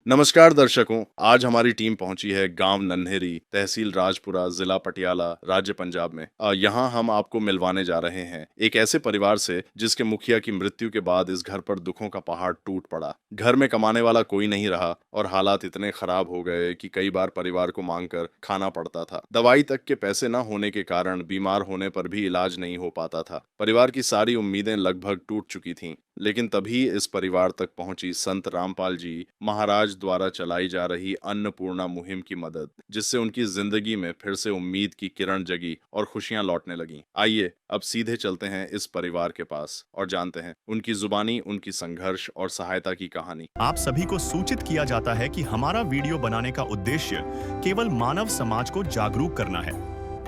नमस्कार दर्शकों, आज हमारी टीम पहुंची है गांव नन्हेरी, तहसील राजपुरा, जिला पटियाला, राज्य पंजाब में। यहां हम आपको मिलवाने जा रहे हैं एक ऐसे परिवार से जिसके मुखिया की मृत्यु के बाद इस घर पर दुखों का पहाड़ टूट पड़ा। घर में कमाने वाला कोई नहीं रहा और हालात इतने खराब हो गए कि कई बार परिवार को मांगकर खाना पड़ता था। दवाई तक के पैसे न होने के कारण बीमार होने पर भी इलाज नहीं हो पाता था। परिवार की सारी उम्मीदें लगभग टूट चुकी थीं। लेकिन तभी इस परिवार तक पहुंची संत रामपाल जी महाराज द्वारा चलाई जा रही अन्नपूर्णा मुहिम की मदद, जिससे उनकी जिंदगी में फिर से उम्मीद की किरण जगी और खुशियां लौटने लगीं। आइए अब सीधे चलते हैं इस परिवार के पास और जानते हैं उनकी जुबानी, उनकी संघर्ष और सहायता की कहानी। आप सभी को सूचित किया जाता है कि हमारा वीडियो बनाने का उद्देश्य केवल मानव समाज को जागरूक करना है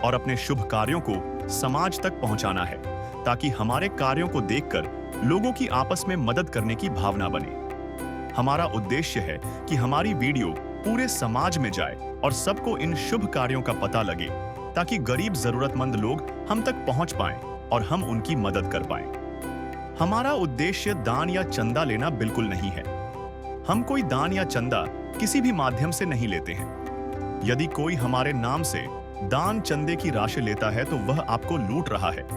और अपने शुभ कार्यों को समाज तक पहुंचाना है, ताकि हमारे कार्यों को देखकर लोगों की आपस में मदद करने की भावना बने। हमारा उद्देश्य है कि हमारी वीडियो पूरे समाज में जाए और सबको इन शुभ कार्यों का पता लगे, ताकि गरीब जरूरतमंद लोग हम तक पहुंच पाएं और हम उनकी मदद कर पाएं। हमारा उद्देश्य दान या चंदा लेना बिल्कुल नहीं है। हम कोई दान या चंदा किसी भी माध्यम से नहीं लेते हैं। यदि कोई हमारे नाम से दान चंदे की राशि लेता है तो वह आपको लूट रहा है।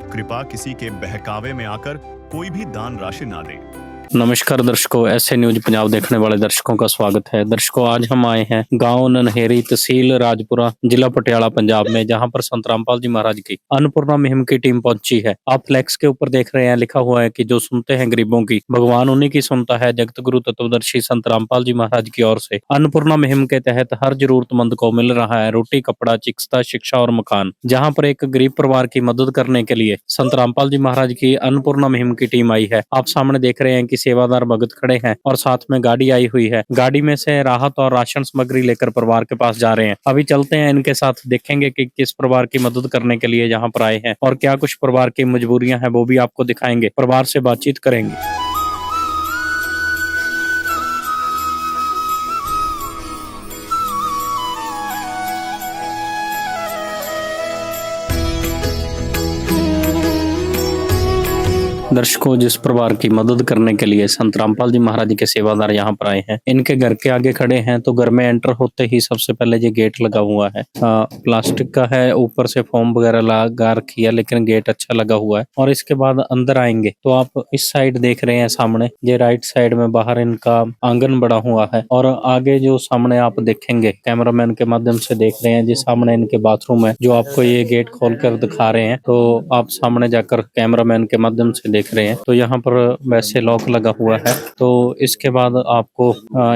कृपया किसी के बहकावे में आकर कोई भी दान राशि ना दें। नमस्कार दर्शकों, ऐसे न्यूज पंजाब देखने वाले दर्शकों का स्वागत है। दर्शकों, आज हम आए हैं गांव नन्हेरी, तहसील राजपुरा, जिला पटियाला, पंजाब में, जहां पर संत रामपाल जी महाराज की अन्नपूर्णा मुहिम की टीम पहुंची है। आप फ्लैक्स के ऊपर देख रहे हैं, लिखा हुआ है कि जो सुनते हैं गरीबों की, भगवान उन्हीं की सुनता है। जगत गुरु तत्वदर्शी संत रामपाल जी महाराज की ओर से अन्नपूर्णा मुहिम के तहत हर जरूरतमंद को मिल रहा है रोटी, कपड़ा, चिकित्सा, शिक्षा और मकान। जहाँ पर एक गरीब परिवार की मदद करने के लिए संत रामपाल जी महाराज की अन्नपूर्णा मुहिम की टीम आई है। आप सामने देख रहे हैं कि सेवादार भगत खड़े हैं और साथ में गाड़ी आई हुई है। गाड़ी में से राहत और राशन सामग्री लेकर परिवार के पास जा रहे हैं। अभी चलते हैं इनके साथ, देखेंगे कि किस परिवार की मदद करने के लिए यहाँ पर आए हैं और क्या कुछ परिवार की मजबूरियां हैं वो भी आपको दिखाएंगे। परिवार से बातचीत करेंगे। दर्शकों, जिस परिवार की मदद करने के लिए संत रामपाल जी महाराज के सेवादार यहाँ पर आए हैं, इनके घर के आगे खड़े हैं। तो घर में एंटर होते ही सबसे पहले ये गेट लगा हुआ है, प्लास्टिक का है, ऊपर से फोम वगैरह लगा रखी है, लेकिन गेट अच्छा लगा हुआ है। और इसके बाद अंदर आएंगे तो आप इस साइड देख रहे हैं, सामने ये राइट साइड में बाहर इनका आंगन बड़ा हुआ है। और आगे जो सामने आप देखेंगे, कैमरामैन के माध्यम से देख रहे हैं, जिस सामने इनके बाथरूम है, जो आपको ये गेट खोल कर दिखा रहे हैं। तो आप सामने जाकर कैमरामैन के माध्यम से देख रहे हैं, तो यहाँ पर वैसे लॉक लगा हुआ है। तो इसके बाद आपको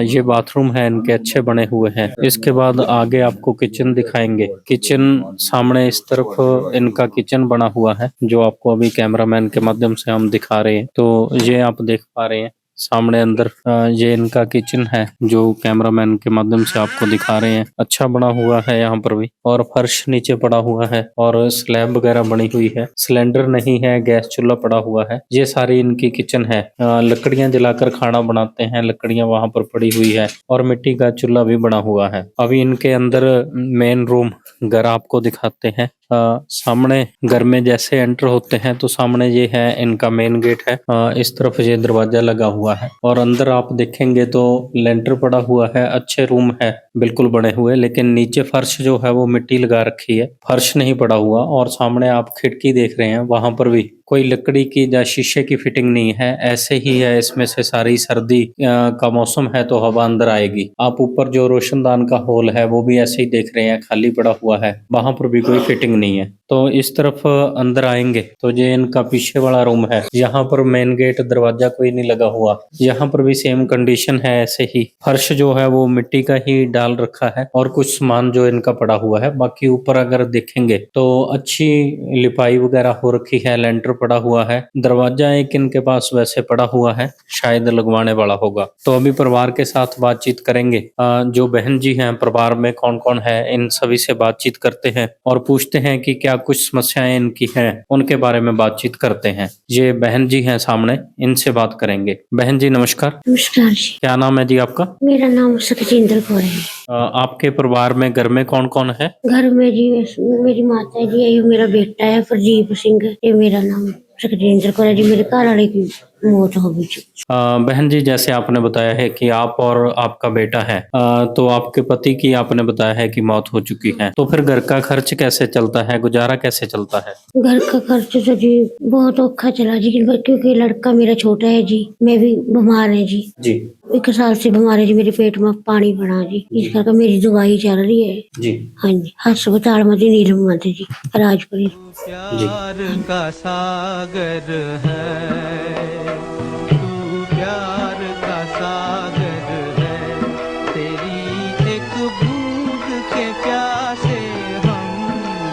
ये बाथरूम है, इनके अच्छे बने हुए हैं। इसके बाद आगे आपको किचन दिखाएंगे। किचन सामने इस तरफ इनका किचन बना हुआ है, जो आपको अभी कैमरामैन के माध्यम से हम दिखा रहे हैं। तो ये आप देख पा रहे हैं सामने अंदर ये इनका किचन है, जो कैमरामैन के माध्यम से आपको दिखा रहे हैं। अच्छा बना हुआ है यहाँ पर भी, और फर्श नीचे पड़ा हुआ है और स्लैब वगैरह बनी हुई है। सिलेंडर नहीं है, गैस चूल्हा पड़ा हुआ है। ये सारी इनकी किचन है। लकड़ियां जलाकर खाना बनाते हैं, लकड़ियां वहां पर पड़ी हुई है और मिट्टी का चूल्हा भी बना हुआ है। अभी इनके अंदर मेन रूम घर आपको दिखाते हैं। सामने घर में जैसे एंटर होते हैं तो सामने ये है इनका मेन गेट है। इस तरफ ये दरवाजा लगा हुआ है और अंदर आप देखेंगे तो लेंटर पड़ा हुआ है। अच्छे रूम है, बिल्कुल बने हुए, लेकिन नीचे फर्श जो है वो मिट्टी लगा रखी है, फर्श नहीं पड़ा हुआ। और सामने आप खिड़की देख रहे हैं, वहां पर भी कोई लकड़ी की या शीशे की फिटिंग नहीं है, ऐसे ही है। इसमें से सारी सर्दी का मौसम है तो हवा अंदर आएगी। आप ऊपर जो रोशनदान का होल है वो भी ऐसे ही देख रहे हैं, खाली पड़ा हुआ है, वहां पर भी कोई फिटिंग नहीं है। तो इस तरफ अंदर आएंगे तो ये इनका पीछे वाला रूम है। यहाँ पर मेन गेट दरवाजा कोई नहीं लगा हुआ, यहाँ पर भी सेम कंडीशन है, ऐसे ही फर्श जो है वो मिट्टी का ही डाल रखा है और कुछ सामान जो इनका पड़ा हुआ है। बाकी ऊपर अगर देखेंगे तो अच्छी लिपाई वगैरह हो रखी है, लेंटर पड़ा हुआ है। दरवाजा एक इनके पास वैसे पड़ा हुआ है, शायद लगवाने वाला होगा। तो अभी परिवार के साथ बातचीत करेंगे। जो बहन जी हैं, परिवार में कौन कौन है, इन सभी से बातचीत करते हैं और पूछते हैं कि क्या कुछ समस्याएं इनकी हैं, उनके बारे में बातचीत करते हैं। ये बहन जी हैं सामने, इनसे बात करेंगे। बहन जी नमस्कार। नमस्कार जी। क्या नाम है जी आपका? मेरा नाम सखजिंदर कौर है। आपके परिवार में घर में कौन कौन है? घर में जी मेरी माता जी है, ये मेरा बेटा है प्रदीप सिंह, ये मेरा नाम सखजिंदर कौर है जी। मेरे घर वाले की मौत हो गई थी। बहन जी, जैसे आपने बताया है कि आप और आपका बेटा है, तो आपके पति की आपने बताया है कि मौत हो चुकी है, तो फिर घर का खर्च कैसे चलता है, गुजारा कैसे चलता है? घर का खर्च तो जी बहुत औखा चला जी, क्योंकि लड़का मेरा छोटा है जी, मैं भी बीमार है जी। जी 1 साल से बीमार है जी, मेरे पेट में पानी बना जी, इस करके मेरी दवाई चल रही है। जी हाँ जी, अस्पताल में जी नीलम में जी राजपुरी। जी। प्यार का सागर है, तू प्यार का सागर है, तेरी एक बूंद के प्यासे हम,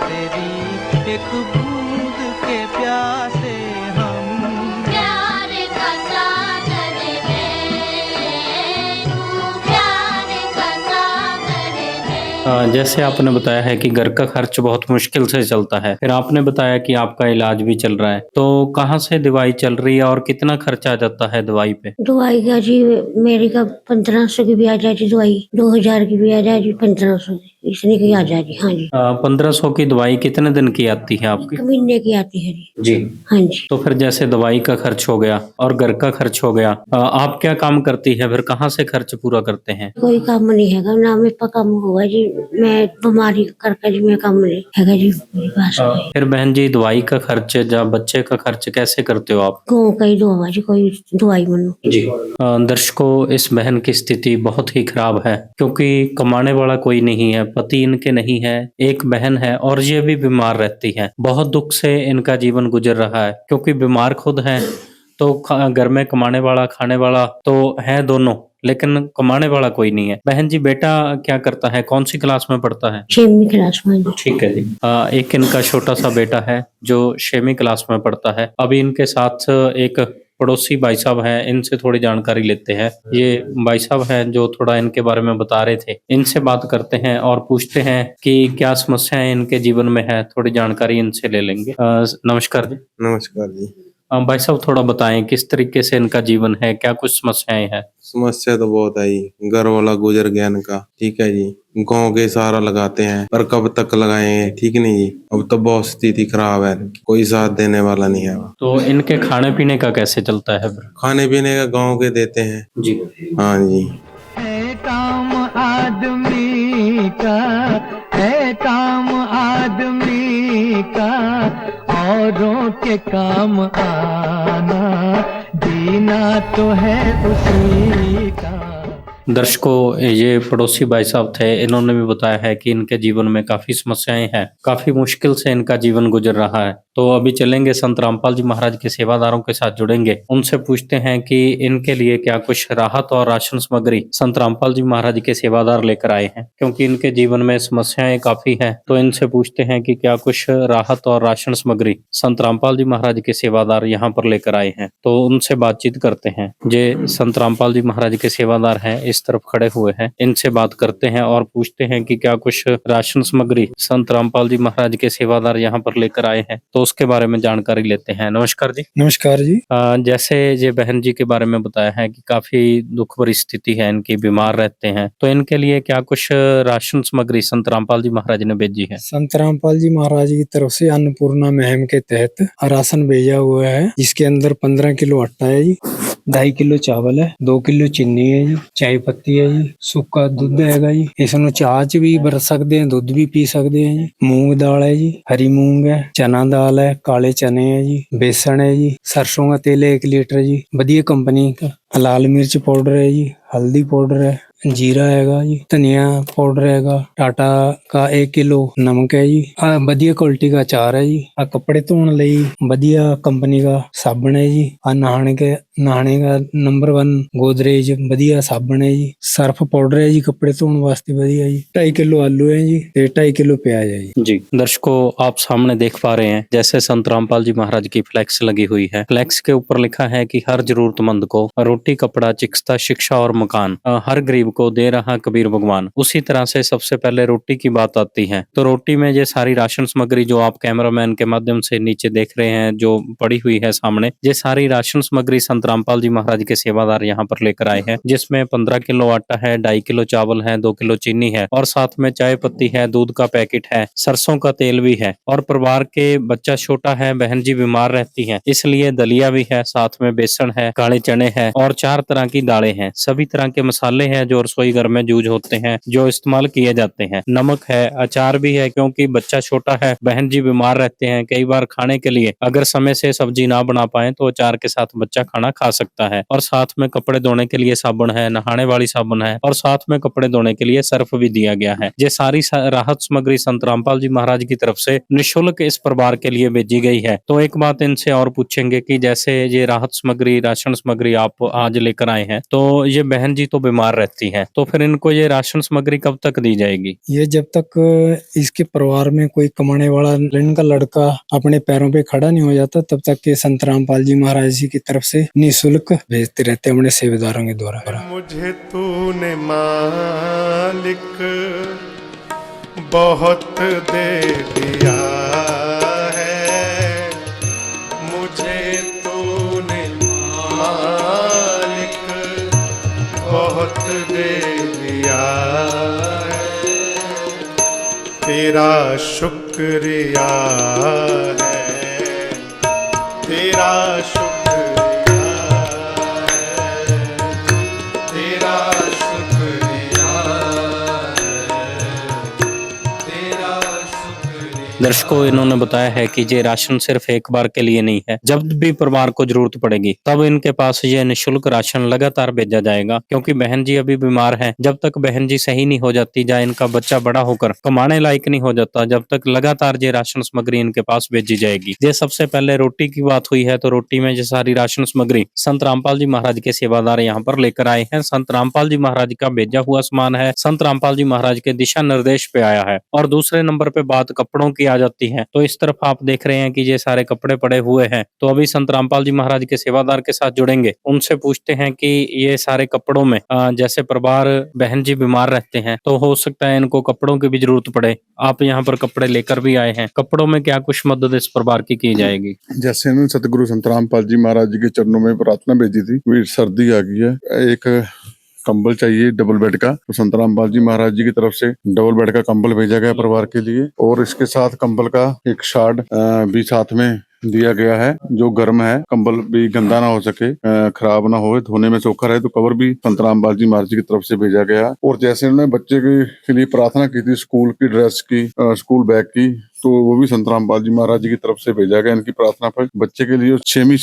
तेरी एक बूंद के प्यासे हम। प्यार का सागर है, तू प्यार का सागर है। जैसे आपने बताया है कि घर का खर्च बहुत मुश्किल से चलता है, फिर आपने बताया कि आपका इलाज भी चल रहा है, तो कहाँ से दवाई चल रही है और कितना खर्चा आ जाता है दवाई पे? दवाई का जी मेरी का 1500 की भी आ जाए जी दवाई, 2000 की भी आ जाए जी, 1500 की इतनी की आ जाए जी। हाँ जी, 1500 की दवाई कितने दिन की आती है आपकी? 1 महीने की आती है जी। जी। हाँ जी, तो फिर जैसे दवाई का खर्च हो गया और घर का खर्च हो गया, आप क्या काम करती है, फिर कहाँ से खर्च पूरा करते हैं? कोई काम नहीं हैगा ना, मेरे पास काम हुआ जी, मैं बीमारी करके जी मैं काम नहीं हैगा जी मेरे पास। फिर बहन जी, दवाई का खर्च या बच्चे का खर्च कैसे करते हो आप? गाँव का ही दवा जी, कोई दवाई मनो। जी। दर्शकों, इस बहन की स्थिति बहुत ही खराब है, क्योंकि कमाने वाला कोई नहीं है, पति इनके नहीं है, एक बहन है और ये भी बीमार रहती है। बहुत दुख से इनका जीवन गुजर रहा है, क्योंकि बीमार खुद है, तो घर में कमाने वाला खाने वाला तो है दोनों, लेकिन कमाने वाला कोई नहीं है। बहन जी, बेटा क्या करता है, कौन सी क्लास में पढ़ता है? 6वीं क्लास में जी। ठीक है जी। एक इनका छोटा सा बेटा है जो 6वीं क्लास में पढ़ता है। अभी इनके साथ एक पड़ोसी भाई साहब हैं, इनसे थोड़ी जानकारी लेते हैं। ये भाई साहब हैं जो थोड़ा इनके बारे में बता रहे थे, इनसे बात करते हैं और पूछते हैं कि क्या समस्याएं इनके जीवन में है, थोड़ी जानकारी इनसे ले लेंगे। नमस्कार जी। नमस्कार जी। भाई साहब, थोड़ा बताएं किस तरीके से इनका जीवन है, क्या कुछ समस्याएं हैं? समस्या तो बहुत आई, घर वाला गुजर गया इनका, ठीक है जी। गांव के सहारा लगाते हैं पर कब तक लगाएंगे, ठीक नहीं जी। अब तो बहुत स्थिति खराब है, कोई साथ देने वाला नहीं है। तो इनके खाने पीने का कैसे चलता है फिर? खाने पीने का गांव के देते हैं जी। हाँ जी। है काम आदमी का, है काम आदमी का, औरों के काम आना, जीना तो है उसी का। दर्शकों, ये पड़ोसी भाई साहब थे, इन्होंने भी बताया है कि इनके जीवन में काफी समस्याएं हैं, काफी मुश्किल से इनका जीवन गुजर रहा है। तो अभी चलेंगे संत रामपाल जी महाराज के सेवादारों के साथ जुड़ेंगे, उनसे पूछते हैं कि इनके लिए क्या कुछ राहत और राशन सामग्री संत रामपाल जी महाराज के सेवादार लेकर आए हैं, क्योंकि इनके जीवन में समस्याएं काफी हैं। तो इनसे पूछते हैं कि क्या कुछ राहत और राशन सामग्री संत रामपाल जी महाराज के सेवादार यहाँ पर लेकर आए हैं। तो उनसे बातचीत करते हैं। ये संत रामपाल जी महाराज के सेवादार हैं, इस तरफ खड़े हुए हैं, इनसे बात करते हैं और पूछते हैं कि क्या कुछ राशन सामग्री संत रामपाल जी महाराज के सेवादार यहाँ पर लेकर आए हैं, तो उसके बारे में जानकारी लेते हैं। नमस्कार जी। नमस्कार जी। जैसे ये बहन जी के बारे में बताया है कि काफी दुख भरी स्थिति है इनकी, बीमार रहते हैं, तो इनके लिए क्या कुछ राशन सामग्री संत रामपाल जी महाराज ने भेजी है? संत रामपाल जी महाराज की तरफ से अन्नपूर्णा मुहिम के तहत राशन भेजा हुआ है, जिसके अंदर 15 किलो आटा है जी, 2.5 किलो चावल है, 2 किलो चीनी है जी, चाय पत्ती है जी, सूखा दूध हैगा जी, इसमें चाच भी बरत सकते हैं, दूध भी पी सकते हैं जी, मूंग दाल है जी, हरी मूंग है, चना दाल है, काले चने है जी, बेसन है जी, सरसों का तेल है 1 लीटर जी, बढ़िया कंपनी का, लाल मिर्च पाउडर है जी, हल्दी पाउडर है, जीरा हैगा जी, धनिया पाउडर हैगा, टाटा का 1 किलो नमक है जी, बढ़िया क्वालिटी का अचार है जी, कपड़े धोने लई बढ़िया कंपनी का साबण है जी, नहाने का नंबर 1 गोदरेज बढ़िया साबण है जी, सर्फ पाउडर है जी कपड़े धोने वास्ते बढ़िया जी, 2.5 किलो आलू है जी, 2.5 किलो प्याज है जी। दर्शकों, आप सामने देख पा रहे हैं जैसे संत रामपाल जी महाराज की फ्लैक्स लगी हुई है। फ्लैक्स के ऊपर लिखा है कि हर जरूरतमंद को रोटी, कपड़ा, चिकित्सा, शिक्षा और मकान, हर गरीब गरीब को दे रहा कबीर भगवान। उसी तरह से सबसे पहले रोटी की बात आती है, तो रोटी में ये सारी राशन सामग्री जो आप कैमरामैन के माध्यम से नीचे देख रहे हैं जो पड़ी हुई है सामने, ये सारी राशन सामग्री संत रामपाल जी महाराज के सेवादार यहाँ पर लेकर आए हैं, जिसमें 15 किलो आटा है, 2.5 किलो चावल है, 2 किलो चीनी है और साथ में चाय पत्ती है, दूध का पैकेट है, सरसों का तेल भी है। और परिवार के बच्चा छोटा है, बहन जी बीमार रहती है, इसलिए दलिया भी है, साथ में बेसन है, काले चने हैं और 4 तरह की दालें हैं। सभी तरह के मसाले हैं जो रसोई घर में यूज होते हैं, जो इस्तेमाल किए जाते हैं। नमक है, अचार भी है, क्योंकि बच्चा छोटा है, बहन जी बीमार रहते हैं। कई बार खाने के लिए अगर समय से सब्जी ना बना पाए तो अचार के साथ बच्चा खाना खा सकता है। और साथ में कपड़े धोने के लिए साबुन है, नहाने वाली साबुन है और साथ में कपड़े धोने के लिए सर्फ भी दिया गया है। ये सारी राहत सामग्री संत रामपाल जी महाराज की तरफ से निःशुल्क इस परिवार के लिए भेजी गई है। तो एक बात इनसे और पूछेंगे कि जैसे ये राहत सामग्री, राशन सामग्री आप आज लेकर आए हैं, तो ये बहन जी तो बीमार रहती हैं, तो फिर इनको ये राशन सामग्री कब तक दी जाएगी? ये जब तक इसके परिवार में कोई कमाने वाला इनका लड़का अपने पैरों पे खड़ा नहीं हो जाता, तब तक के संत रामपाल जी महाराज जी की तरफ से निःशुल्क भेजते रहते हैं अपने सेवादारों के द्वारा। मुझे तूने मालिक बहुत दे दिया है, मुझे तूने मालिक बहुत दे दिया है, तेरा शुक्रिया है, तेरा शुक्रिया है, तेरा शुक्रिया है, तेरा शुक्रिया। दर्शकों, इन्होंने बताया है कि ये राशन सिर्फ एक बार के लिए नहीं है, जब भी परिवार को जरूरत पड़ेगी तब इनके पास ये निःशुल्क राशन लगातार भेजा जाएगा, क्योंकि बहन जी अभी बीमार है। जब तक बहन जी सही नहीं हो जाती, या इनका बच्चा बड़ा होकर कमाने लायक नहीं हो जाता, जब तक लगातार ये राशन सामग्री इनके पास भेजी जाएगी। ये सबसे पहले रोटी की बात हुई है, तो रोटी में ये सारी राशन सामग्री संत रामपाल जी महाराज के सेवादार यहाँ पर लेकर आए हैं। संत रामपाल जी महाराज का भेजा हुआ सामान है, संत रामपाल जी महाराज के दिशा निर्देश पे आया है। और दूसरे नंबर पे बात कपड़ों की आ जाती है, तो इस तरफ आप देख रहे हैं कि ये सारे कपड़े पड़े हुए हैं। तो अभी संत रामपाल जी महाराज के सेवादार के साथ जुड़ेंगे, उनसे पूछते हैं कि ये सारे कपड़ों में जैसे परिवार बहन जी बीमार रहते हैं, तो हो सकता है इनको कपड़ों की भी जरूरत पड़े। आप यहाँ पर कपड़े लेकर भी आए हैं, कपड़ों में क्या कुछ मदद इस परिवार की जाएगी? जैसे इन्होंने सतगुरु संत रामपाल जी महाराज जी के चरणों में प्रार्थना भेजी थी, वीर सर्दी आ गई है, एक कंबल चाहिए डबल बेड का, तो संत रामपाल जी महाराज जी की तरफ से डबल बेड का कंबल भेजा गया परिवार के लिए। और इसके साथ कंबल का एक शार्ड भी साथ में दिया गया है, जो गर्म है, कंबल भी गंदा ना हो सके, खराब ना हो, धोने में सोखा रहे, तो कवर भी संत रामपाल जी महाराज जी की तरफ से भेजा गया। और जैसे उन्होंने बच्चे के लिए प्रार्थना की थी, स्कूल की ड्रेस की, स्कूल बैग की, तो वो भी संत रामपाल जी महाराज जी की तरफ से भेजा गया इनकी प्रार्थना पर। बच्चे के लिए 6वीं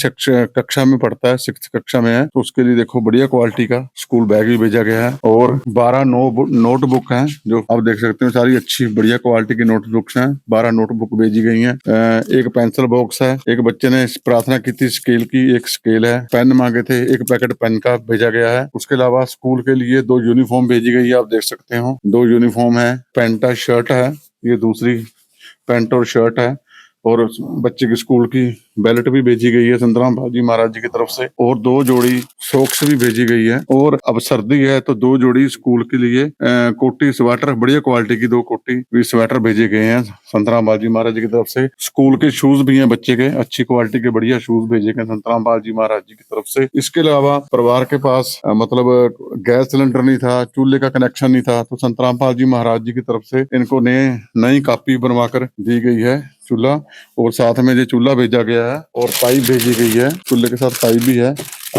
कक्षा में पढ़ता है, 6th कक्षा में है, तो उसके लिए देखो बढ़िया क्वालिटी का स्कूल बैग भी भेजा गया है। और 12 नोटबुक हैं, जो आप देख सकते हो, सारी अच्छी बढ़िया क्वालिटी की नोटबुक्स हैं। 12 नोटबुक भेजी गई हैं। एक पेंसिल बॉक्स है, एक बच्चे ने प्रार्थना की थी स्केल की, एक स्केल है, पेन मांगे थे, एक पैकेट पेन का भेजा गया है। उसके अलावा स्कूल के लिए 2 यूनिफॉर्म भेजी गई है, आप देख सकते हो, 2 यूनिफॉर्म है, पैंट शर्ट है, ये दूसरी पैंट और शर्ट है। और बच्चे की स्कूल की बेल्ट भी भेजी गई है संत रामपाल जी महाराज जी की तरफ से। और 2 जोड़ी सॉक्स भी भेजी गई है। और अब सर्दी है तो 2 जोड़ी स्कूल के लिए कोटी स्वेटर, बढ़िया क्वालिटी की 2 कोटी भी स्वेटर भेजे गए हैं संत रामपाल जी महाराज जी की तरफ से। स्कूल के शूज भी हैं बच्चे के, अच्छी क्वालिटी के बढ़िया शूज भेजे गए संत रामपाल जी महाराज जी की तरफ से। इसके अलावा परिवार के पास मतलब गैस सिलेंडर नहीं था, चूल्हे का कनेक्शन नहीं था, तो संत रामपाल जी महाराज जी की तरफ से इनको नई कॉपी बनवाकर दी गई है चूल्हा। और साथ में ये चूल्हा भेजा गया है और पाइप भेजी गई है, चूल्हे के साथ पाइप भी है,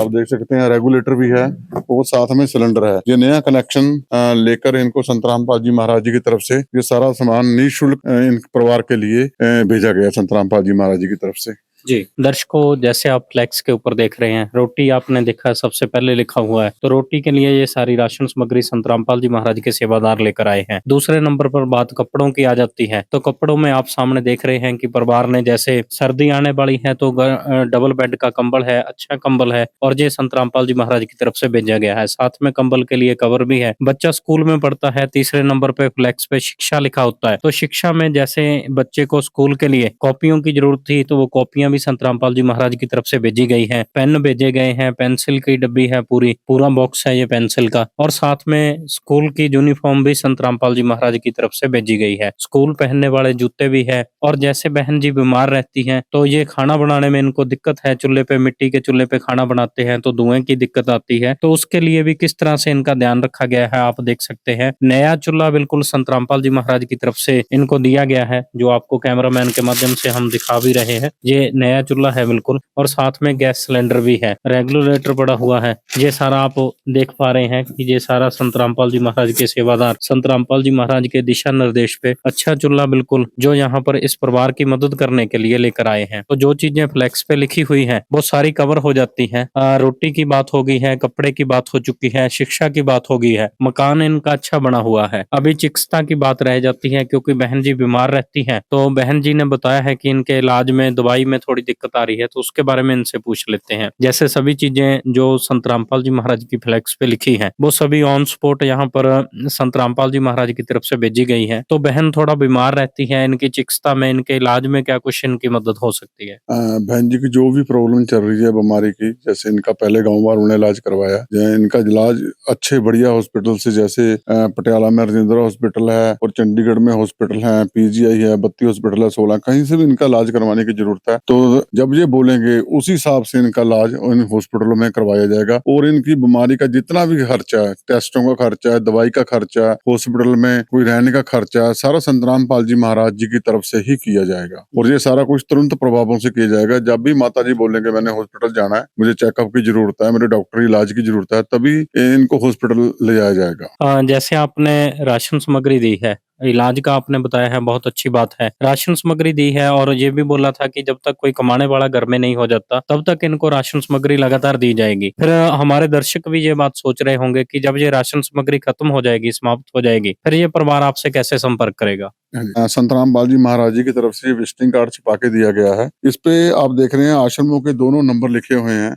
आप देख सकते हैं, रेगुलेटर भी है और साथ में सिलेंडर है। ये नया कनेक्शन लेकर इनको संत रामपाल जी महाराज जी की तरफ से ये सारा सामान निःशुल्क इन परिवार के लिए भेजा गया संत रामपाल जी महाराज जी की तरफ से। जी दर्शकों, जैसे आप फ्लैक्स के ऊपर देख रहे हैं, रोटी आपने देखा सबसे पहले लिखा हुआ है, तो रोटी के लिए ये सारी राशन सामग्री संत रामपाल जी महाराज के सेवादार लेकर आए हैं। दूसरे नंबर पर बात कपड़ों की आ जाती है, तो कपड़ों में आप सामने देख रहे हैं कि परिवार ने, जैसे सर्दी आने वाली है तो डबल बेड का कंबल है, अच्छा कंबल है, और ये संत रामपाल जी महाराज की तरफ से भेजा गया है। साथ में कंबल के लिए कवर भी है। बच्चा स्कूल में पढ़ता है, तीसरे नंबर पे फ्लैक्स पे शिक्षा लिखा होता है, तो शिक्षा में जैसे बच्चे को स्कूल के लिए कॉपियों की जरूरत थी, तो वो कॉपियां भी संत रामपाल जी महाराज की तरफ से भेजी गई है। पेन भेजे गए हैं, पेंसिल की डब्बी है, पूरा बॉक्स है ये पेंसिल का, और साथ में स्कूल की यूनिफॉर्म भी संत रामपाल जी महाराज की तरफ से भेजी गई है। स्कूल पहनने वाले जूते भी है। और जैसे बहन जी बीमार रहती हैं तो ये खाना बनाने में इनको दिक्कत है, चूल्हे पे, मिट्टी के चूल्हे पे खाना बनाते हैं तो धुएं की दिक्कत आती है, तो उसके लिए भी किस तरह से इनका ध्यान रखा गया है आप देख सकते हैं। नया चूल्हा बिल्कुल संत रामपाल जी महाराज की तरफ से इनको दिया गया है, जो आपको कैमरामैन के माध्यम से हम दिखा भी रहे हैं। ये नया चूल्हा है बिल्कुल, और साथ में गैस सिलेंडर भी है, रेगुलेटर पड़ा हुआ है। ये सारा आप देख पा रहे हैं कि ये सारा संत रामपाल जी महाराज के सेवादार संत रामपाल जी महाराज के दिशा निर्देश पे अच्छा चूल्हा बिल्कुल जो यहाँ पर इस परिवार की मदद करने के लिए लेकर आए हैं। तो जो चीजें फ्लेक्स पे लिखी हुई हैं वो सारी कवर हो जाती हैं। रोटी की बात हो गई है, कपड़े की बात हो चुकी है, शिक्षा की बात हो गई है, मकान इनका अच्छा बना हुआ है। अभी चिकित्सा की बात रह जाती है, क्योंकि बहन जी बीमार रहती हैं, तो बहन जी ने बताया है कि इनके इलाज में, दवाई में थोड़ी दिक्कत आ रही है, तो उसके बारे में इनसे पूछ लेते हैं। जैसे सभी चीजें जो संत रामपाल जी महाराज की फ्लेक्स पे लिखी है वो सभी ऑन स्पॉट यहाँ पर संत रामपाल जी महाराज की तरफ से भेजी गई है। तो बहन थोड़ा बीमार रहती है, इनकी चिकित्सा में, इनके इलाज में क्या कुछ इनकी मदद हो सकती है? बहन जी की जो भी प्रॉब्लम चल रही है बीमारी की, जैसे इनका पहले गांव बार उन्हें इलाज करवाया, इनका इलाज अच्छे बढ़िया हॉस्पिटल से, जैसे पटियाला में राजेंद्र हॉस्पिटल है और चंडीगढ़ में हॉस्पिटल है, पीजीआई है, बत्ती हॉस्पिटल है, 16, कहीं से भी इनका इलाज करवाने की जरूरत है। तो जब ये बोलेंगे उसी हिसाब से इनका इलाज इन हॉस्पिटलों में करवाया जाएगा। और इनकी बीमारी का जितना भी खर्चा है, टेस्टों का खर्चा है, दवाई का खर्चा है, हॉस्पिटल में कोई रहने का खर्चा है, सारा संत रामपाल जी महाराज जी की तरफ से ही किया जाएगा। और ये सारा कुछ तुरंत प्रभावों से किया जाएगा। जब भी माता जी बोलेंगे मैंने हॉस्पिटल जाना है, मुझे चेकअप की जरूरत है, मेरे डॉक्टरी इलाज की जरूरत है, तभी इनको हॉस्पिटल ले जाया जाएगा। जैसे आपने राशन सामग्री दी है, इलाज का आपने बताया है, बहुत अच्छी बात है। राशन सामग्री दी है और ये भी बोला था कि जब तक कोई कमाने वाला घर में नहीं हो जाता तब तक इनको राशन सामग्री लगातार दी जाएगी। फिर हमारे दर्शक भी ये बात सोच रहे होंगे कि जब ये राशन सामग्री खत्म हो जाएगी, समाप्त हो जाएगी, फिर ये परिवार आपसे कैसे संपर्क करेगा? संत रामपाल जी महाराज जी की तरफ से विजिटिंग कार्ड छपा के दिया गया है। इस पे आप देख रहे हैं आश्रमों के दोनों नंबर लिखे हुए हैं।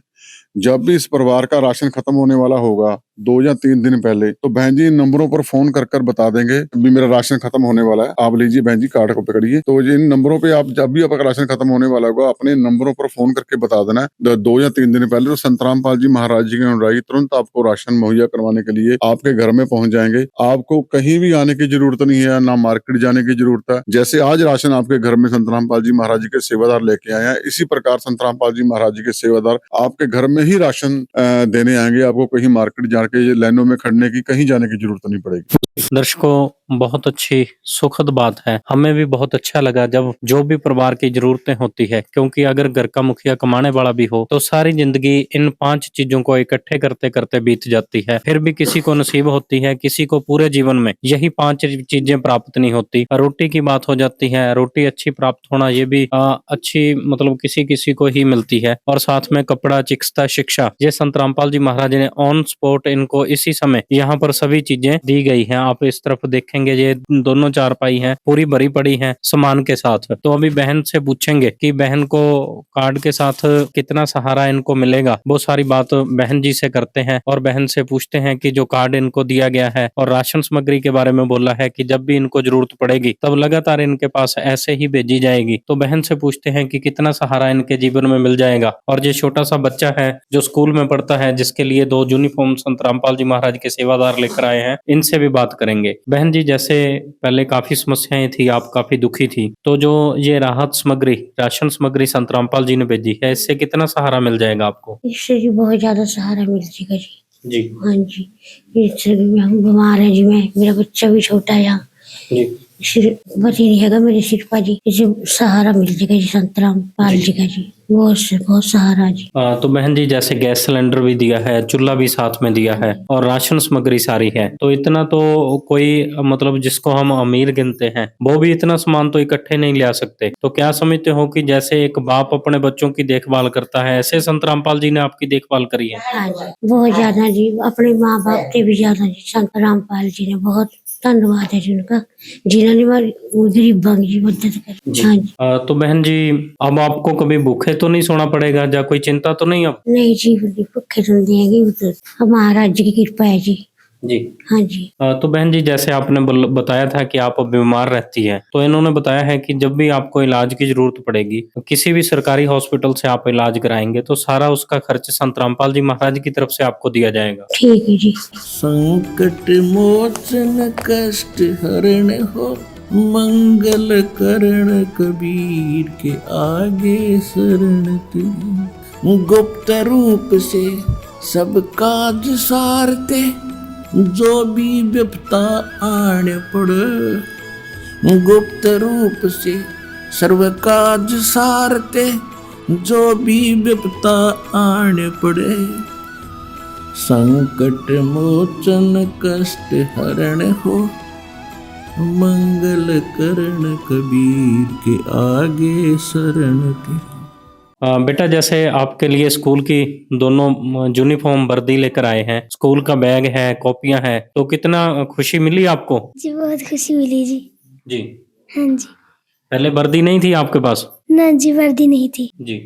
जब भी इस परिवार का राशन खत्म होने वाला होगा 2 या 3 दिन पहले, तो बहन जी इन नंबरों पर फोन कर कर बता देंगे भी मेरा राशन खत्म होने वाला है, आप लीजिए बहन जी कार्ड को पकड़िए। तो इन नंबरों पे आप जब भी आपका राशन खत्म होने वाला होगा अपने नंबरों पर फोन करके बता देना है 2 या 3 दिन पहले। तो संत रामपाल जी महाराज जी के अनुरागी तुरंत आपको राशन मुहैया करवाने के लिए आपके घर में पहुंच जाएंगे। आपको कहीं भी आने की जरूरत नहीं है, ना मार्केट जाने की जरूरत है। जैसे आज राशन आपके घर में संत रामपाल जी महाराज जी के सेवादार लेके आए हैं, इसी प्रकार संत रामपाल जी महाराज जी के सेवादार आपके घर में ही राशन देने आएंगे। आपको कहीं मार्केट जाके लाइनों में खड़ने की, कहीं जाने की जरूरत नहीं पड़ेगी। दर्शकों, बहुत अच्छी सुखद बात है। हमें भी बहुत अच्छा लगा जब जो भी परिवार की जरूरतें होती है, क्योंकि अगर घर का मुखिया कमाने वाला भी हो तो सारी जिंदगी इन 5 चीजों को इकट्ठे करते करते बीत जाती है। फिर भी किसी को नसीब होती है, किसी को पूरे जीवन में यही 5 चीजें प्राप्त नहीं होती। रोटी की बात हो जाती है, रोटी अच्छी प्राप्त होना ये भी अच्छी मतलब किसी किसी को ही मिलती है। और साथ में कपड़ा, चिकित्सा, शिक्षा, ये संत रामपाल जी महाराज ने ऑन स्पॉट इनको इसी समय यहाँ पर सभी चीजें दी गई है। आप इस तरफ देखेंगे ये दोनों चारपाई हैं, पूरी भरी पड़ी हैं सामान के साथ। तो अभी बहन से पूछेंगे कि बहन को कार्ड के साथ कितना सहारा इनको मिलेगा, वो सारी बात बहन जी से करते हैं। और बहन से पूछते हैं कि जो कार्ड इनको दिया गया है और राशन सामग्री के बारे में बोला है कि जब भी इनको जरूरत पड़ेगी तब लगातार इनके पास ऐसे ही भेजी जाएगी। तो बहन से पूछते हैं कि कितना सहारा इनके जीवन में मिल जाएगा। और ये छोटा सा बच्चा है जो स्कूल में पढ़ता है, जिसके लिए 2 यूनिफॉर्म संत रामपाल जी महाराज के सेवादार लेकर आए हैं, इनसे भी बात करेंगे। बहन जी, जैसे पहले काफी समस्याएं थी, आप काफी दुखी थी, तो जो ये राहत सामग्री, राशन सामग्री संत रामपाल जी ने भेजी है, इससे कितना सहारा मिल जाएगा आपको? इससे जी बहुत ज्यादा सहारा मिल जाएगा जी। जी हाँ जी, इससे भी हम बीमार है जी, मेरा बच्चा भी छोटा है यहाँ जी, सिर बची नहीं है मेरे सिर पर जी, इसे सहारा मिल जाएगा जी संत रामपाल जी का जी, बहुत सहारा जी। तो बहन जी, जैसे गैस सिलेंडर भी दिया है, चूल्हा भी साथ में दिया है और राशन सामग्री सारी है, तो इतना तो कोई मतलब जिसको हम अमीर गिनते हैं वो भी इतना सामान तो इकट्ठे नहीं ले सकते। तो क्या समझते हो कि जैसे एक बाप अपने बच्चों की देखभाल करता है, ऐसे संत रामपाल जी ने आपकी देखभाल करी है? हाँ जी, बहुत ज्यादा जी, अपने माँ बाप से भी ज्यादा जी संत रामपाल जी ने, बहुत धन्यवाद है जी उनका, जिन्होंने हमारी गरीबों की मदद करी। हाँ जी। तो बहन जी, अब आपको कभी भूखे तो नहीं सोना पड़ेगा, या कोई चिंता तो नहीं? अब नहीं जी, भूखे तो नहीं देंगे, तो महाराज जी की कृपा है जी। जी। हाँ जी। तो बहन जी, जैसे आपने बताया था कि आप अब बीमार रहती हैं, तो इन्होंने बताया है कि जब भी आपको इलाज की ज़रूरत पड़ेगी, तो किसी भी सरकारी हॉस्पिटल से आप इलाज कराएँगे, तो सारा उसका खर्च संत रामपाल जी महाराज की तरफ से आपको दिया जाएगा। ठीक है जी। संकट मोचन कष्ट हरण हो, मंगल करण कबीर के आगे शरण तेरी। गुप्त रूप से सब काज सारते, जो भी विपता आन पड़े। गुप्त रूप से सर्व काज सारते, जो भी विपता आन पड़े। संकट मोचन कष्ट हरण हो, मंगल करण कबीर के आगे शरण तेरी। बेटा, जैसे आपके लिए स्कूल की दोनों यूनिफॉर्म वर्दी लेकर आए हैं, स्कूल का बैग है, कॉपियां हैं, तो कितना खुशी मिली आपको? जी बहुत खुशी मिली जी। जी। हाँ जी। पहले वर्दी नहीं थी आपके पास? ना जी, वर्दी नहीं थी। जी।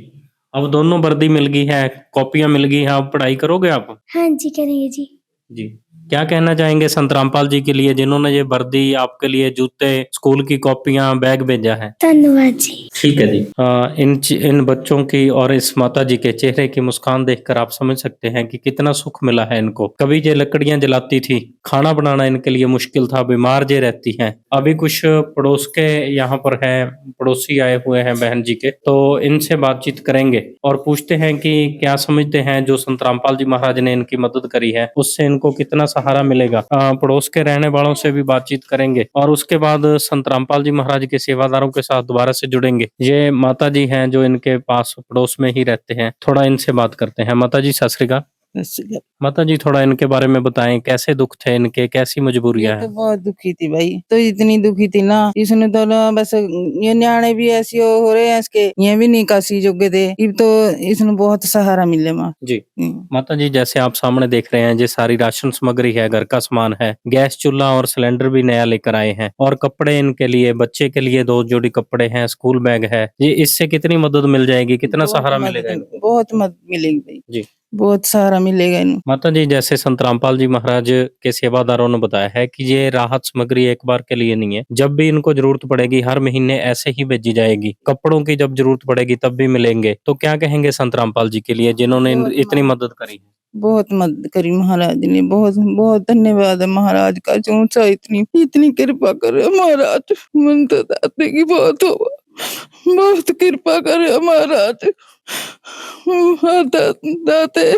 अब दोनों वर्दी मिल गई है, कॉपियां मिल गई हैं, अब पढ़ाई करोगे आप? हाँ जी, करेंगे जी। जी। क्या कहना चाहेंगे संत रामपाल जी के लिए, जिन्होंने ये वर्दी, आपके लिए जूते, स्कूल की कॉपियां, बैग भेजा है? धन्यवाद जी। ठीक है जी। इन बच्चों की और इस माता जी के चेहरे की मुस्कान देखकर आप समझ सकते हैं कि कितना सुख मिला है इनको। कभी ये लकड़ियां जलाती थी, खाना बनाना इनके लिए मुश्किल था, बीमार जे रहती हैं। अभी कुछ पड़ोस के यहाँ पर है, पड़ोसी आए हुए हैं बहन जी के, तो इनसे बातचीत करेंगे और पूछते हैं कि क्या समझते हैं जो संत रामपाल जी महाराज ने इनकी मदद करी है, उससे इनको कितना सहारा मिलेगा। पड़ोस के रहने वालों से भी बातचीत करेंगे और उसके बाद संत रामपाल जी महाराज के सेवादारों के साथ दोबारा से जुड़ेंगे। ये माता जी हैं जो इनके पास पड़ोस में ही रहते हैं, थोड़ा इनसे बात करते हैं। माता जी, सत श्री अकाल। माता जी, थोड़ा इनके बारे में बताएं, कैसे दुख थे इनके, कैसी मजबूरियां ये तो हैं? बहुत दुखी थी भाई, तो इतनी दुखी थी ना, इसने तो ना बस ये न्याणे भी ऐसी हो रहे हैं इसके, ये भी निकासी योग्य थे, अब तो इसने बहुत सहारा मिले माँ जी। माता जी, जैसे आप सामने देख रहे हैं, ये सारी राशन सामग्री है, घर का सामान है, गैस चूल्हा और सिलेंडर भी नया लेकर आए हैं और कपड़े इनके लिए, बच्चे के लिए 2 जोड़ी कपड़े हैं, स्कूल बैग है। ये इससे कितनी मदद मिल जाएगी, कितना सहारा मिलेगा इनको? बहुत मदद मिलेगी भाई जी। बहुत सहारा मिलेगा इनको। माता जी, जैसे संत रामपाल जी महाराज के सेवादारों ने बताया है कि ये राहत सामग्री एक बार के लिए नहीं है, जब भी इनको जरूरत पड़ेगी हर महीने ऐसे ही भेजी जाएगी। कपड़ों की जब जरूरत पड़ेगी तब भी मिलेंगे। तो क्या कहेंगे संत रामपाल जी के लिए, जिन्होंने इतनी मदद करी है? बहुत मदद करी महाराज ने, बहुत बहुत धन्यवाद है महाराज का, जो ऊंचा इतनी इतनी कृपा करे महाराज। मन तो दाते की बहुत हो, बहुत कृपा करे महाराज। दाते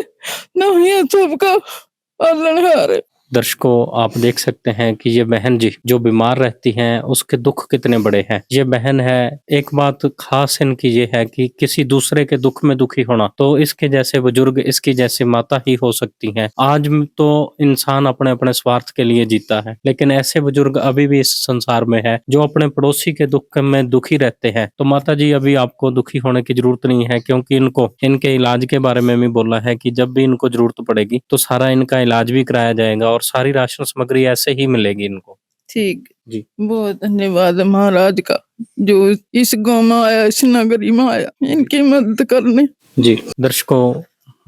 नहीं सबका पालनहार। दर्शकों, आप देख सकते हैं कि ये बहन जी जो बीमार रहती हैं, उसके दुख कितने बड़े हैं। ये बहन है, एक बात खास इनकी ये है कि किसी दूसरे के दुख में दुखी होना, तो इसके जैसे बुजुर्ग, इसकी जैसी माता ही हो सकती हैं। आज तो इंसान अपने अपने स्वार्थ के लिए जीता है, लेकिन ऐसे बुजुर्ग अभी भी इस संसार में है जो अपने पड़ोसी के दुख में दुखी रहते हैं। तो माता जी, अभी आपको दुखी होने की जरूरत नहीं है, क्योंकि इनको इनके इलाज के बारे में भी बोला है कि जब भी इनको जरूरत पड़ेगी तो सारा इनका इलाज भी कराया जाएगा और सारी राशन सामग्री ऐसे ही मिलेगी इनको। ठीक जी। बहुत धन्यवाद महाराज का, जो इस गांव में आया, इस नगरी में आया इनकी मदद करने। जी। दर्शकों,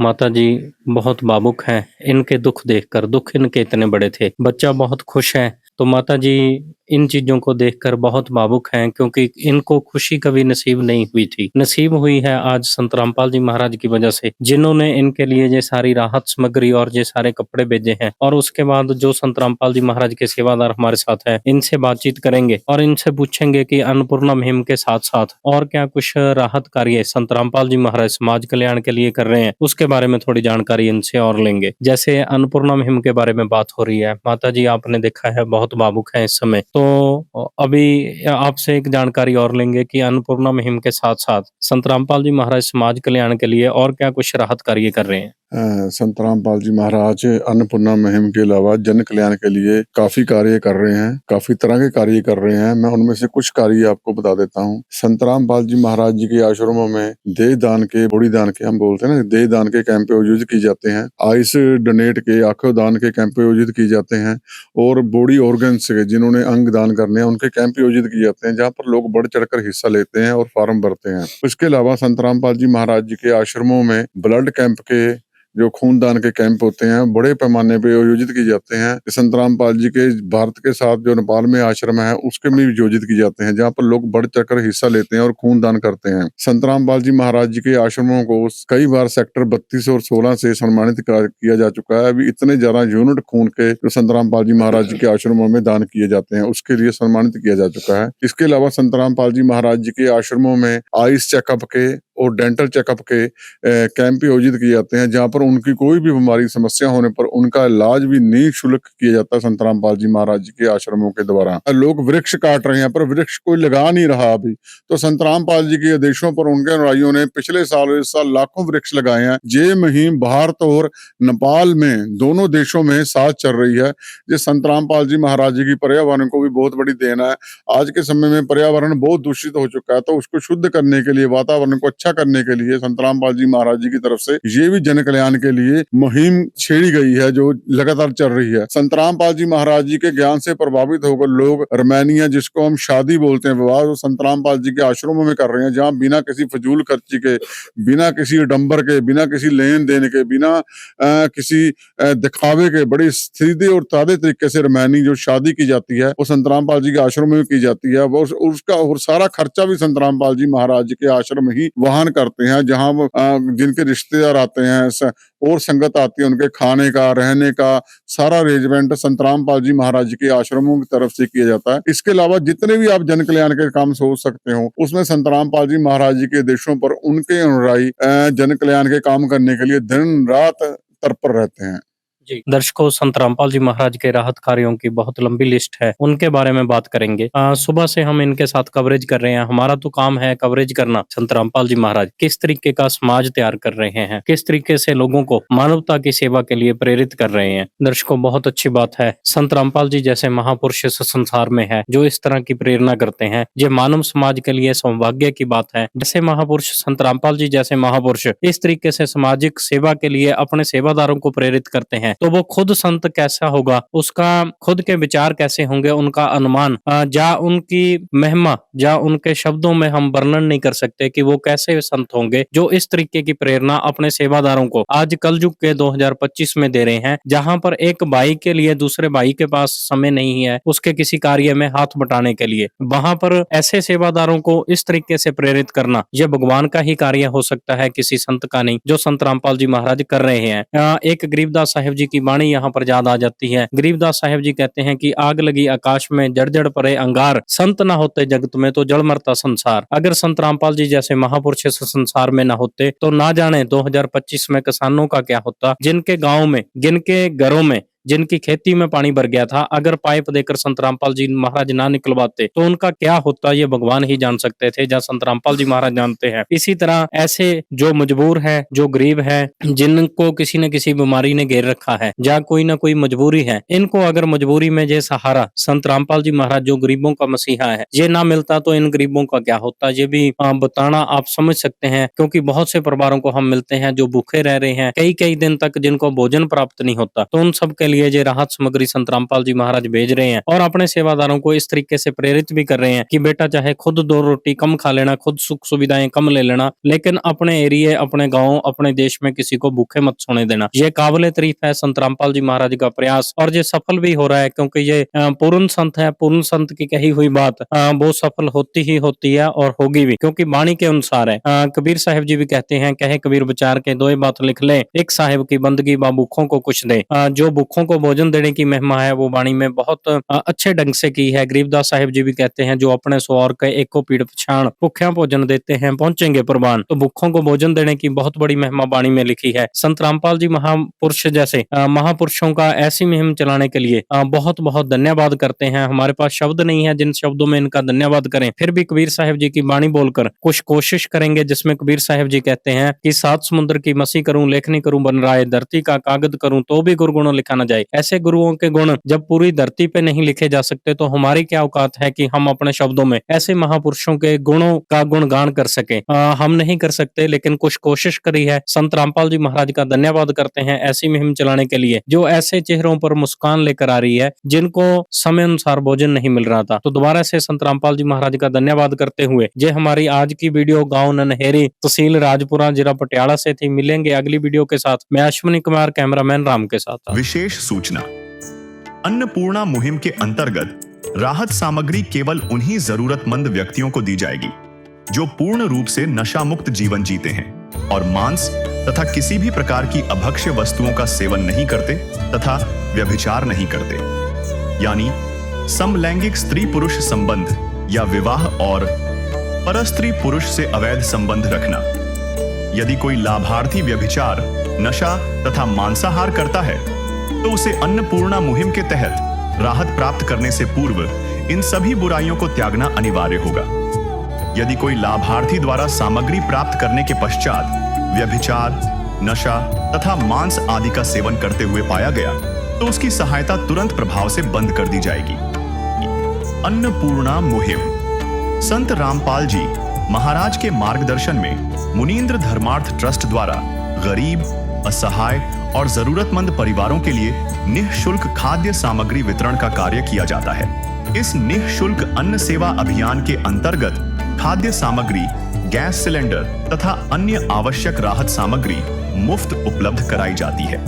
माता जी बहुत भावुक हैं, इनके दुख देखकर। दुख इनके इतने बड़े थे, बच्चा बहुत खुश है, तो माता जी इन चीजों को देखकर बहुत भावुक हैं, क्योंकि इनको खुशी कभी नसीब नहीं हुई थी। नसीब हुई है आज संत रामपाल जी महाराज की वजह से, जिन्होंने इनके लिए ये सारी राहत सामग्री और ये सारे कपड़े भेजे हैं। और उसके बाद जो संत रामपाल जी महाराज के सेवादार हमारे साथ हैं, इनसे बातचीत करेंगे और इनसे पूछेंगे कि अन्नपूर्णा मुहिम के साथ साथ और क्या कुछ राहत कार्य संत रामपाल जी महाराज समाज कल्याण के लिए कर रहे हैं, उसके बारे में थोड़ी जानकारी इनसे और लेंगे। जैसे अन्नपूर्णा मुहिम के बारे में बात हो रही है, माता जी आपने देखा है बहुत भावुक है इस समय, तो अभी आपसे एक जानकारी और लेंगे कि अन्नपूर्णा मुहिम के साथ साथ संत रामपाल जी महाराज समाज कल्याण के लिए और क्या कुछ राहत कार्य कर रहे हैं। संत रामपाल जी महाराज अन्नपूर्णा मुहिम के अलावा जन कल्याण के लिए काफी कार्य कर रहे हैं, काफी तरह के कार्य कर रहे हैं। मैं उनमें से कुछ कार्य आपको बता देता हूँ। संत रामपाल जी महाराज जी के आश्रमों में देह दान के, बॉडी दान के, हम बोलते हैं ना, देह दान के कैंप आयोजित किए जाते हैं। आइस डोनेट के, आंखों दान के कैंप आयोजित किए जाते हैं और बॉडी ऑर्गन्स के, जिन्होंने अंग दान करने हैं, उनके कैंप आयोजित किए जाते हैं, जहाँ पर लोग बढ़ चढ़कर हिस्सा लेते हैं और फॉर्म भरते हैं। इसके अलावा संत रामपाल जी महाराज जी के आश्रमों में ब्लड कैंप के जो खूनदान के कैंप होते हैं बड़े पैमाने पे आयोजित किए जाते हैं। संत रामपाल जी के भारत के साथ जो नेपाल में आश्रम है उसके में भी आयोजित किए जाते हैं, जहाँ पर लोग बढ़ चढ़कर हिस्सा लेते हैं और खूनदान करते हैं। संत रामपाल जी महाराज जी के आश्रमों को कई बार सेक्टर 32 और 16 से सम्मानित किया जा चुका है। अभी इतने ज्यादा यूनिट खून के जो संत रामपाल जी महाराज जी के आश्रमों में दान किए जाते हैं उसके लिए सम्मानित किया जा चुका है। इसके अलावा संत रामपाल जी महाराज जी के आश्रमों में आइस चेकअप के और डेंटल चेकअप के कैंप आयोजित किए जाते हैं, जहाँ पर उनकी कोई भी बीमारी समस्या होने पर उनका इलाज भी निःशुल्क किया जाता है संत रामपाल जी महाराज जी के आश्रमों के द्वारा। लोग वृक्ष काट रहे हैं पर वृक्ष कोई लगा नहीं रहा अभी, तो संत रामपाल जी के आदेशों पर उनके अनुयायियों ने पिछले साल इस साल लाखों वृक्ष लगाए हैं। ये मुहिम भारत और नेपाल में दोनों देशों में साथ चल रही है। ये संत रामपाल जी महाराज जी की पर्यावरण को भी बहुत बड़ी देन है। आज के समय में पर्यावरण बहुत दूषित हो चुका है, तो उसको शुद्ध करने के लिए, वातावरण को अच्छा करने के लिए संत रामपाल जी महाराज जी की तरफ से ये भी जन कल्याण के लिए मुहिम छेड़ी गई है जो लगातार चल रही है। संत रामपाल जी महाराज जी के ज्ञान से प्रभावित होकर लोग रमैनिया, जिसको हम शादी बोलते हैं, विवाह, संत रामपाल जी के आश्रमों में कर रहे हैं, जहाँ बिना किसी फजूल खर्ची के, बिना किसी डंबर के, बिना किसी लेन देन के, बिना किसी दिखावे के बड़ी सीधे और सादे तरीके से रमैनी जो शादी की जाती है वो संत रामपाल जी के आश्रम में की जाती है। वो उसका और सारा खर्चा भी संत रामपाल जी महाराज जी के आश्रम ही वहन करते हैं। जहाँ जिनके रिश्तेदार आते हैं और संगत आती है, उनके खाने का, रहने का सारा अरेंजमेंट संत रामपाल जी महाराज जी के आश्रमों की तरफ से किया जाता है। इसके अलावा जितने भी आप जन कल्याण के काम सोच सकते हो उसमें संत रामपाल जी महाराज जी के देशों पर उनके अनुयायी जन कल्याण के काम करने के लिए दिन रात तत्पर रहते हैं। जी दर्शकों, संत रामपाल जी महाराज के राहत कार्यों की बहुत लंबी लिस्ट है, उनके बारे में बात करेंगे। सुबह से हम इनके साथ कवरेज कर रहे हैं। हमारा तो काम है कवरेज करना। संत रामपाल जी महाराज किस तरीके का समाज तैयार कर रहे हैं, किस तरीके से लोगों को मानवता की सेवा के लिए प्रेरित कर रहे हैं। दर्शकों, बहुत अच्छी बात है, संत रामपाल जी जैसे महापुरुष इस संसार में है जो इस तरह की प्रेरणा करते हैं। ये मानव समाज के लिए सौभाग्य की बात है। जैसे महापुरुष, संत रामपाल जी जैसे महापुरुष इस तरीके से सामाजिक सेवा के लिए अपने सेवादारों को प्रेरित करते हैं, तो वो खुद संत कैसा होगा, उसका खुद के विचार कैसे होंगे, उनका अनुमान जा उनकी महिमा, जा उनके शब्दों में हम वर्णन नहीं कर सकते कि वो कैसे संत होंगे जो इस तरीके की प्रेरणा अपने सेवादारों को आज कलयुग के 2025 में दे रहे हैं, जहां पर एक भाई के लिए दूसरे भाई के पास समय नहीं है उसके किसी कार्य में हाथ बटाने के लिए, वहां पर ऐसे सेवादारों को इस तरीके से प्रेरित करना यह भगवान का ही कार्य हो सकता है, किसी संत का नहीं, जो संत रामपाल जी महाराज कर रहे हैं। एक गरीबदास साहिब जी की वाणी यहाँ पर याद आ जाती है। गरीबदास साहिब जी कहते हैं कि आग लगी आकाश में, जड़ पड़े अंगार, संत ना होते जगत में तो जल मरता संसार। अगर संत रामपाल जी जैसे महापुरुष इस संसार में ना होते तो ना जाने 2025 में किसानों का क्या होता, जिनके गांव में, जिनके घरों में, जिनकी खेती में पानी भर गया था, अगर पाइप देकर संत रामपाल जी महाराज ना निकलवाते तो उनका क्या होता, ये भगवान ही जान सकते थे, जहाँ संत रामपाल जी महाराज जानते हैं। इसी तरह ऐसे जो मजबूर है, जो गरीब है, जिनको किसी न किसी बीमारी ने घेर रखा है, जहाँ कोई ना कोई मजबूरी है, इनको अगर मजबूरी में ये सहारा संत रामपाल जी महाराज जो गरीबों का मसीहा है, ये ना मिलता तो इन गरीबों का क्या होता, ये भी बताना आप समझ सकते हैं। क्योंकि बहुत से परिवारों को हम मिलते हैं जो भूखे रह रहे हैं कई दिन तक, जिनको भोजन प्राप्त नहीं होता, तो उन सब के लिए ये राहत सामग्री संत रामपाल जी महाराज भेज रहे हैं और अपने सेवादारों को इस तरीके से प्रेरित भी कर रहे हैं कि बेटा चाहे खुद 2 रोटी कम खा लेना, खुद सुख सुविधाएं कम ले लेना, लेकिन अपने एरिए, अपने गांव, अपने देश में किसी को भूखे मत सोने देना। ये काबिले तारीफ है संत रामपाल जी महाराज का प्रयास, और ये सफल भी हो रहा है, क्योंकि ये पूर्ण संत है। पूर्ण संत की कही हुई बात वो सफल होती ही होती है और होगी भी, क्योंकि वाणी के अनुसार है। कबीर साहिब जी भी कहते हैं, कहे कबीर विचार के 2 बात लिख ले, एक साहिब की बंदगी बा भूखों को कुछ दे। जो भूखों को भोजन देने की महिमा है वो वाणी में बहुत अच्छे ढंग से की है। गरीबदास साहिब जी भी कहते हैं, जो अपने सौर के एको पीड़ पछाण, भूख्या भोजन देते हैं पहुंचेंगे प्रवान। तो भूखों को भोजन देने की बहुत बड़ी महिमा वाणी में लिखी है। संत रामपाल जी महापुरुष जैसे महापुरुषों का ऐसी मुहिम चलाने के लिए बहुत बहुत धन्यवाद करते हैं। हमारे पास शब्द नहीं है जिन शब्दों में इनका धन्यवाद करें, फिर भी कबीर साहिब जी की वाणी बोलकर कुछ कोशिश करेंगे, जिसमें कबीर साहिब जी कहते हैं कि 7 समुद्र की मसी करूं, लेखनी करूं बन राय, धरती का कागज करूं तो भी गुरगुणों लिखा न जाए। ऐसे गुरुओं के गुण जब पूरी धरती पे नहीं लिखे जा सकते तो हमारी क्या औकात है कि हम अपने शब्दों में ऐसे महापुरुषों के गुणों का गुणगान कर सके। हम नहीं कर सकते, लेकिन कुछ कोशिश करी है। संत रामपाल जी महाराज का धन्यवाद करते हैं ऐसी मुहिम चलाने के लिए, जो ऐसे चेहरों पर मुस्कान लेकर आ रही है जिनको समय अनुसार भोजन नहीं मिल रहा था। तो दोबारा से संत रामपाल जी महाराज का धन्यवाद करते हुए ये हमारी आज की वीडियो गांव नन्हेरी, तहसील राजपुरा, जिला पटियाला से थी। मिलेंगे अगली वीडियो के साथ। मैं अश्विनी कुमार, कैमरामैन राम के साथ। विशेष सूचना, अन्नपूर्णा मुहिम के अंतर्गत राहत सामग्री केवल उन्हीं जरूरतमंद व्यक्तियों को दी जाएगी जो पूर्ण रूप से नशा मुक्त जीवन जीते हैं और मांस तथा किसी भी प्रकार की अभक्ष्य वस्तुओं का सेवन नहीं करते तथा व्यभिचार नहीं करते, यानी समलैंगिक स्त्री पुरुष संबंध या विवाह और परस्त्री पुरुष से अवैध संबंध रखना। यदि कोई लाभार्थी व्यभिचार, नशा तथा मांसाहार करता है तो उसे अन्नपूर्णा मुहिम के तहत राहत प्राप्त करने से पूर्व इन सभी बुराइयों को त्यागना अनिवार्य होगा। यदि कोई लाभार्थी द्वारा सामग्री प्राप्त करने के पश्चात व्यभिचार, नशा तथा मांस आदि का सेवन करते हुए पाया गया तो उसकी सहायता तुरंत प्रभाव से बंद कर दी जाएगी। अन्नपूर्णा मुहिम संत रामपाल जी महाराज के मार्गदर्शन में मुनींद्र धर्मार्थ ट्रस्ट द्वारा गरीब, असहाय और जरूरतमंद परिवारों के लिए निःशुल्क खाद्य सामग्री वितरण का कार्य किया जाता है। इस निःशुल्क अन्न सेवा अभियान के अंतर्गत खाद्य सामग्री, गैस सिलेंडर तथा अन्य आवश्यक राहत सामग्री मुफ्त उपलब्ध कराई जाती है।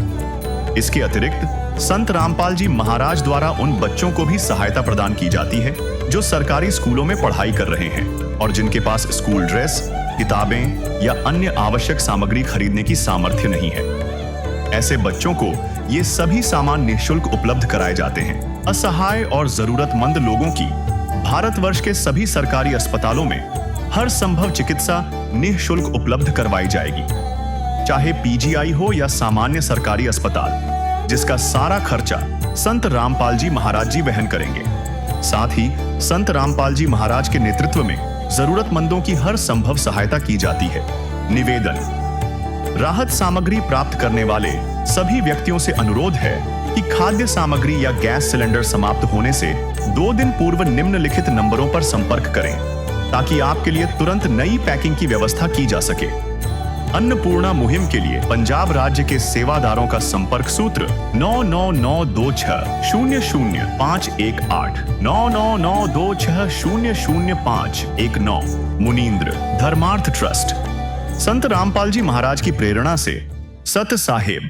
इसके अतिरिक्त संत रामपाल जी महाराज द्वारा उन बच्चों को भी सहायता प्रदान की जाती है जो सरकारी स्कूलों में पढ़ाई कर रहे हैं और जिनके पास स्कूल ड्रेस, किताबें या अन्य आवश्यक सामग्री खरीदने की सामर्थ्य नहीं है। ऐसे बच्चों को ये सभी सामान निःशुल्क उपलब्ध कराए जाते हैं। असहाय और जरूरतमंद लोगों की भारतवर्ष के सभी सरकारी अस्पतालों में हर संभव चिकित्सा निःशुल्क उपलब्ध करवाई जाएगी, चाहे पीजीआई हो या सामान्य सरकारी अस्पताल, जिसका सारा खर्चा संत रामपाल जी महाराज जी वहन करेंगे। साथ ही संत रामपाल जी महाराज के नेतृत्व में जरूरतमंदों की हर संभव सहायता की जाती है। निवेदन, राहत सामग्री प्राप्त करने वाले सभी व्यक्तियों से अनुरोध है कि खाद्य सामग्री या गैस सिलेंडर समाप्त होने से 2 दिन पूर्व निम्नलिखित नंबरों पर संपर्क करें ताकि आपके लिए तुरंत नई पैकिंग की व्यवस्था की जा सके। अन्नपूर्णा मुहिम के लिए पंजाब राज्य के सेवादारों का संपर्क सूत्र 9992600518 9992600519। मुनींद्र धर्मार्थ ट्रस्ट। संत रामपाल जी महाराज की प्रेरणा से सत साहेब